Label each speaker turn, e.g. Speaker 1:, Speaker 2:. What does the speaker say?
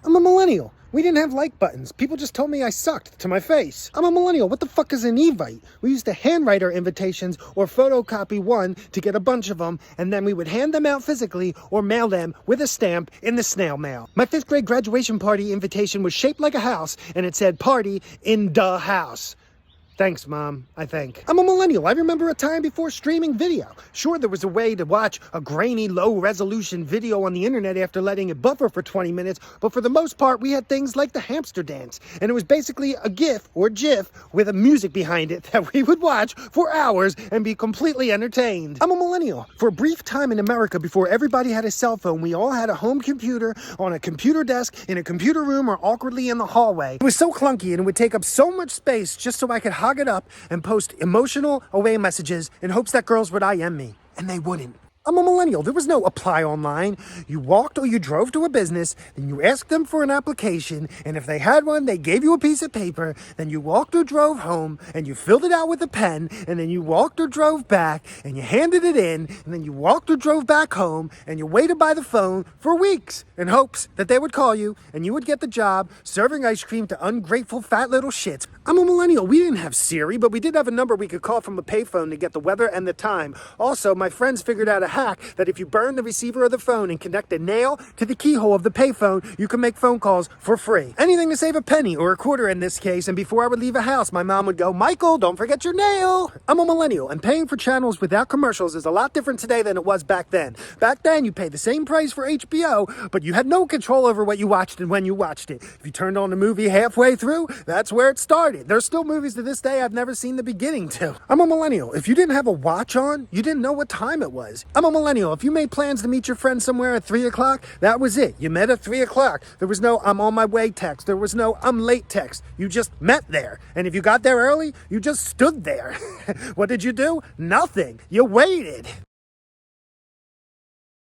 Speaker 1: I'm a millennial. We didn't have like buttons. People just told me I sucked to my face. I'm a millennial. What the fuck is an evite? We used to handwrite our invitations or photocopy one to get a bunch of them, and then we would hand them out physically or mail them with a stamp in the snail mail. My 5th grade graduation party invitation was shaped like a house, and it said party in the house. Thanks, Mom, I think. I'm a millennial. I remember a time before streaming video. Sure, there was a way to watch a grainy, low-resolution video on the internet after letting it buffer for 20 minutes, but for the most part, we had things like the hamster dance, and it was basically a GIF or GIF with a music behind it that we would watch for hours and be completely entertained. I'm a millennial. For a brief time in America, before everybody had a cell phone, we all had a home computer on a computer desk, in a computer room, or awkwardly in the hallway. It was so clunky, and it would take up so much space just so I could hog it up and post emotional away messages in hopes that girls would IM me. And they wouldn't. I'm a millennial. There was no apply online. You walked or you drove to a business, then you asked them for an application, and if they had one, they gave you a piece of paper, then you walked or drove home, and you filled it out with a pen, and then you walked or drove back, and you handed it in, and then you walked or drove back home, and you waited by the phone for weeks in hopes that they would call you, and you would get the job serving ice cream to ungrateful fat little shits. I'm a millennial. We didn't have Siri, but we did have a number we could call from a payphone to get the weather and the time. Also, my friends figured out a hack that if you burn the receiver of the phone and connect a nail to the keyhole of the payphone, you can make phone calls for free. Anything to save a penny or a quarter in this case, and before I would leave a house, my mom would go, "Michael, don't forget your nail." I'm a millennial, and paying for channels without commercials is a lot different today than it was back then. Back then, you paid the same price for HBO, but you had no control over what you watched and when you watched it. If you turned on a movie halfway through, that's where it started. There's still movies to this day I've never seen the beginning to. I'm a millennial. If you didn't have a watch on, you didn't know what time it was. I'm a millennial. If you made plans to meet your friend somewhere at 3 o'clock, that was it. You met at 3 o'clock. There was no "I'm on my way" text. There was no "I'm late" text. You just met there. And if you got there early, you just stood there. What did you do? Nothing. You waited.